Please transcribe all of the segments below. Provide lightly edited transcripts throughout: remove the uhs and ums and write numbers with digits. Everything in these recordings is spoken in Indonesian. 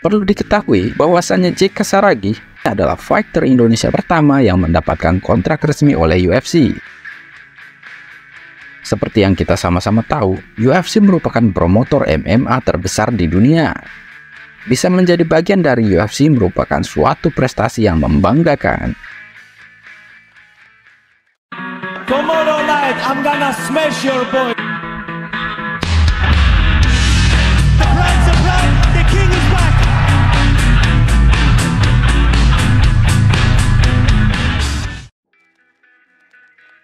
Perlu diketahui bahwasannya JK Saragi adalah fighter Indonesia pertama yang mendapatkan kontrak resmi oleh UFC. Seperti yang kita sama-sama tahu, UFC merupakan promotor MMA terbesar di dunia. Bisa menjadi bagian dari UFC merupakan suatu prestasi yang membanggakan. Tomorrow night I'm gonna smash your boy. Surprise, the king is back.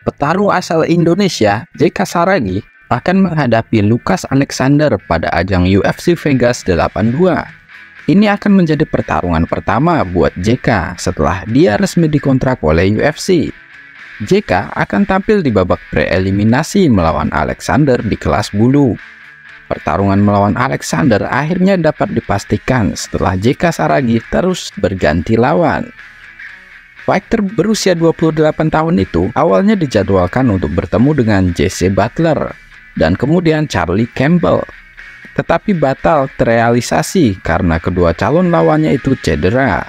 Petarung asal Indonesia, JK Saragi, akan menghadapi Lucas Alexander pada ajang UFC Vegas 82. Ini akan menjadi pertarungan pertama buat JK setelah dia resmi dikontrak oleh UFC. JK akan tampil di babak preeliminasi melawan Alexander di kelas bulu. Pertarungan melawan Alexander akhirnya dapat dipastikan setelah JK Saragi terus berganti lawan. Fighter berusia 28 tahun itu awalnya dijadwalkan untuk bertemu dengan Jesse Butler dan kemudian Charlie Campbell. Tetapi batal terrealisasi karena kedua calon lawannya itu cedera.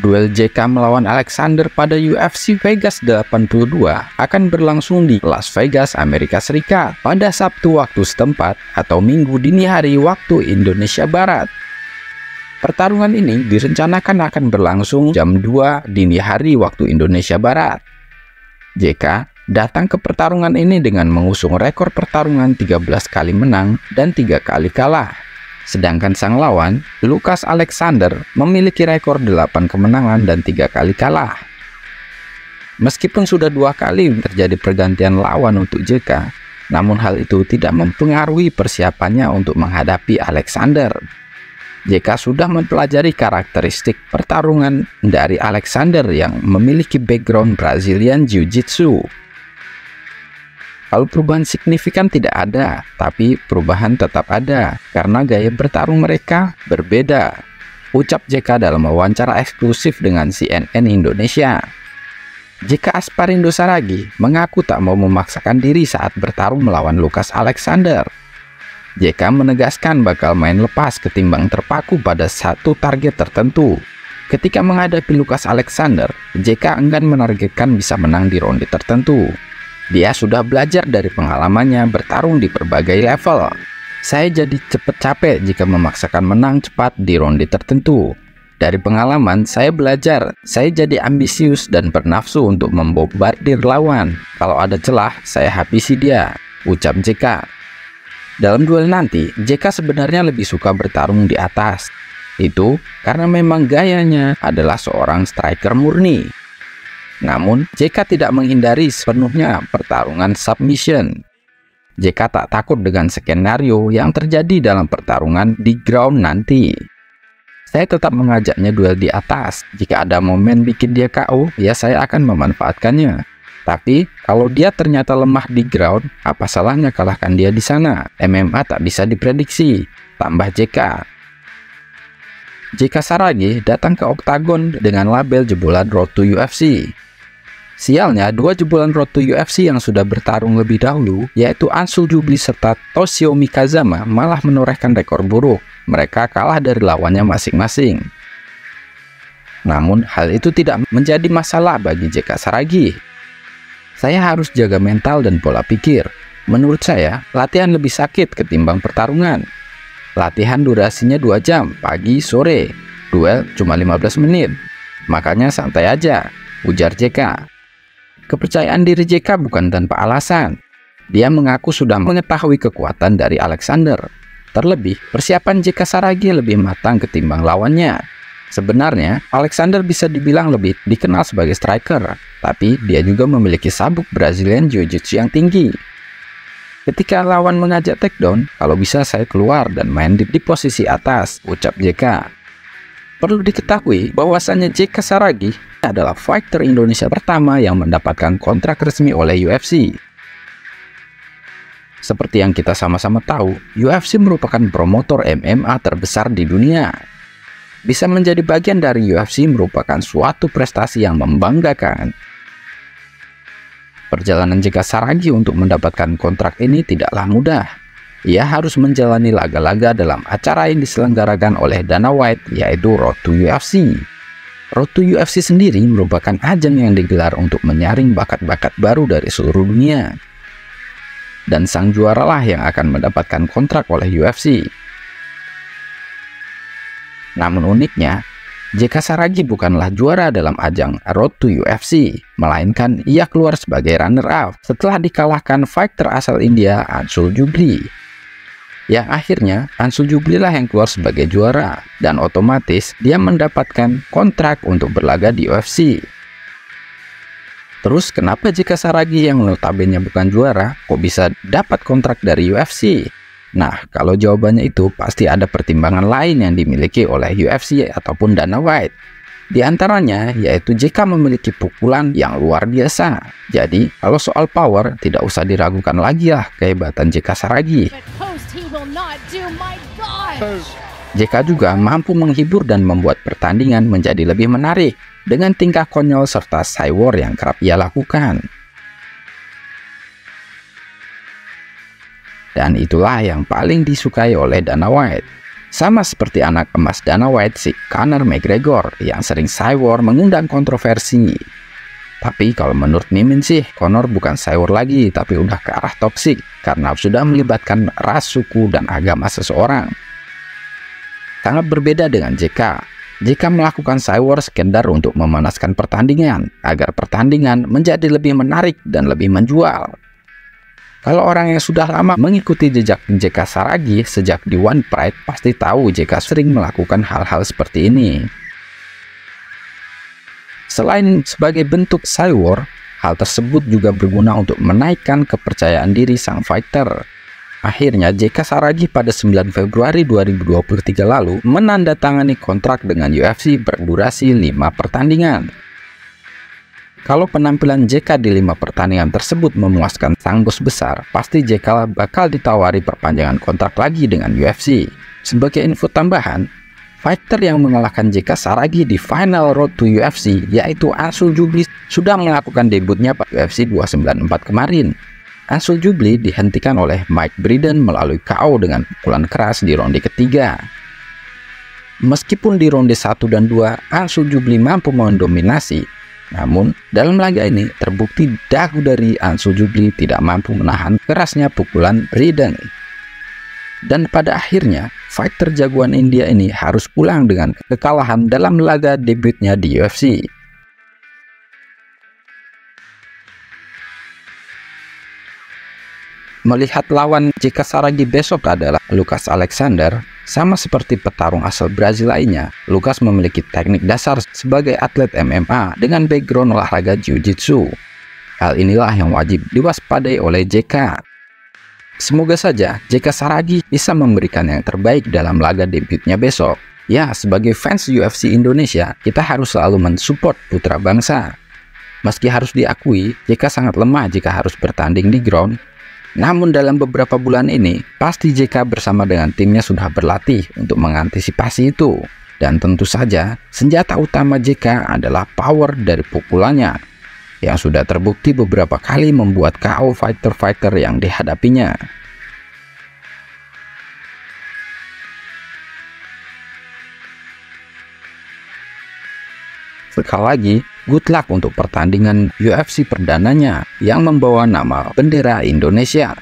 Duel JK melawan Alexander pada UFC Vegas 82 akan berlangsung di Las Vegas, Amerika Serikat pada Sabtu waktu setempat atau Minggu dini hari waktu Indonesia Barat. Pertarungan ini direncanakan akan berlangsung jam 2 dini hari waktu Indonesia Barat. JK datang ke pertarungan ini dengan mengusung rekor pertarungan 13 kali menang dan 3 kali kalah. Sedangkan sang lawan, Lucas Alexander, memiliki rekor 8 kemenangan dan 3 kali kalah. Meskipun sudah 2 kali terjadi pergantian lawan untuk JK, namun hal itu tidak mempengaruhi persiapannya untuk menghadapi Alexander. JK sudah mempelajari karakteristik pertarungan dari Alexander yang memiliki background Brazilian Jiu-Jitsu. Kalau perubahan signifikan tidak ada, tapi perubahan tetap ada karena gaya bertarung mereka berbeda, ucap JK dalam wawancara eksklusif dengan CNN Indonesia. JK Asparindo Saragi mengaku tak mau memaksakan diri saat bertarung melawan Lucas Alexander. JK menegaskan bakal main lepas ketimbang terpaku pada satu target tertentu. Ketika menghadapi Lucas Alexander, JK enggan menargetkan bisa menang di ronde tertentu. Dia sudah belajar dari pengalamannya bertarung di berbagai level. Saya jadi cepat capek jika memaksakan menang cepat di ronde tertentu. Dari pengalaman, saya belajar. Saya jadi ambisius dan bernafsu untuk membombardir lawan. Kalau ada celah, saya habisi dia, ucap JK. Dalam duel nanti, JK sebenarnya lebih suka bertarung di atas. Itu karena memang gayanya adalah seorang striker murni. Namun, JK tidak menghindari sepenuhnya pertarungan submission. JK tak takut dengan skenario yang terjadi dalam pertarungan di ground nanti. Saya tetap mengajaknya duel di atas. Jika ada momen bikin dia KO, ya saya akan memanfaatkannya. Tapi, kalau dia ternyata lemah di ground, apa salahnya kalahkan dia di sana? MMA tak bisa diprediksi, tambah JK. JK Saragi datang ke oktagon dengan label jebolan Road to UFC. Sialnya, 2 jebolan Road to UFC yang sudah bertarung lebih dahulu, yaitu Ansul Jubli serta Toshio Mikazama, malah menorehkan rekor buruk. Mereka kalah dari lawannya masing-masing. Namun, hal itu tidak menjadi masalah bagi JK Saragi. Saya harus jaga mental dan pola pikir. Menurut saya, latihan lebih sakit ketimbang pertarungan. Latihan durasinya 2 jam, pagi, sore. Duel cuma 15 menit. Makanya santai aja, ujar JK. Kepercayaan diri JK bukan tanpa alasan. Dia mengaku sudah mengetahui kekuatan dari Alexander. Terlebih, persiapan JK Saragi lebih matang ketimbang lawannya. Sebenarnya, Alexander bisa dibilang lebih dikenal sebagai striker, tapi dia juga memiliki sabuk Brazilian Jiu-Jitsu yang tinggi. Ketika lawan mengajak takedown, kalau bisa saya keluar dan main di posisi atas, ucap JK. Perlu diketahui bahwasannya JK Saragi adalah fighter Indonesia pertama yang mendapatkan kontrak resmi oleh UFC. Seperti yang kita sama-sama tahu, UFC merupakan promotor MMA terbesar di dunia. Bisa menjadi bagian dari UFC merupakan suatu prestasi yang membanggakan. Perjalanan JK Saragi untuk mendapatkan kontrak ini tidaklah mudah. ia harus menjalani laga-laga dalam acara yang diselenggarakan oleh Dana White, yaitu Road to UFC. Road to UFC sendiri merupakan ajang yang digelar untuk menyaring bakat-bakat baru dari seluruh dunia. Dan sang juara lah yang akan mendapatkan kontrak oleh UFC. Namun uniknya, JK Saragi bukanlah juara dalam ajang Road to UFC, melainkan ia keluar sebagai runner-up setelah dikalahkan fighter asal India Anshul Jubli. Yang akhirnya Anshul Jubli lah yang keluar sebagai juara, dan otomatis dia mendapatkan kontrak untuk berlaga di UFC. Terus kenapa JK Saragi yang notabene bukan juara kok bisa dapat kontrak dari UFC? Nah, kalau jawabannya itu pasti ada pertimbangan lain yang dimiliki oleh UFC ataupun Dana White. Di antaranya yaitu JK memiliki pukulan yang luar biasa. Jadi, kalau soal power tidak usah diragukan lagi lah kehebatan JK Saragi. JK juga mampu menghibur dan membuat pertandingan menjadi lebih menarik dengan tingkah konyol serta cywar yang kerap ia lakukan. Dan itulah yang paling disukai oleh Dana White. Sama seperti anak emas Dana White, si Conor McGregor yang sering cywar mengundang kontroversi. Tapi kalau menurut Mimin sih, Conor bukan cywar lagi tapi udah ke arah toksik karena sudah melibatkan ras, suku, dan agama seseorang. Sangat berbeda dengan JK. JK melakukan cywar sekedar untuk memanaskan pertandingan, agar pertandingan menjadi lebih menarik dan lebih menjual. Kalau orang yang sudah lama mengikuti jejak JK Saragi sejak di One Pride, pasti tahu JK sering melakukan hal-hal seperti ini. Selain sebagai bentuk cywar, hal tersebut juga berguna untuk menaikkan kepercayaan diri sang fighter. Akhirnya JK Saragi pada 9 Februari 2023 lalu menandatangani kontrak dengan UFC berdurasi 5 pertandingan. Kalau penampilan JK di 5 pertandingan tersebut memuaskan sang bos besar, pasti JK bakal ditawari perpanjangan kontrak lagi dengan UFC. Sebagai info tambahan, fighter yang mengalahkan JK Saragi di final Road to UFC yaitu Anshul Jubli sudah melakukan debutnya pada UFC 294 kemarin. Anshul Jubli dihentikan oleh Mike Breeden melalui KO dengan pukulan keras di ronde ketiga. Meskipun di ronde 1 dan 2 Anshul Jubli mampu mendominasi, namun dalam laga ini terbukti dagu dari Anshul Jubli tidak mampu menahan kerasnya pukulan Breeden. Dan pada akhirnya fighter jagoan India ini harus pulang dengan kekalahan dalam laga debutnya di UFC. Melihat lawan JK Saragi besok adalah Lucas Alexander, sama seperti petarung asal Brazil lainnya, Lucas memiliki teknik dasar sebagai atlet MMA dengan background olahraga Jiu-Jitsu. Hal inilah yang wajib diwaspadai oleh JK. Semoga saja JK Saragi bisa memberikan yang terbaik dalam laga debutnya besok. Ya, sebagai fans UFC Indonesia, kita harus selalu mensupport putra bangsa. Meski harus diakui, JK sangat lemah jika harus bertanding di ground. Namun dalam beberapa bulan ini, pasti JK bersama dengan timnya sudah berlatih untuk mengantisipasi itu. Dan tentu saja, senjata utama JK adalah power dari pukulannya, yang sudah terbukti beberapa kali membuat KO fighter-fighter yang dihadapinya. Sekali lagi, good luck untuk pertandingan UFC perdananya yang membawa nama bendera Indonesia.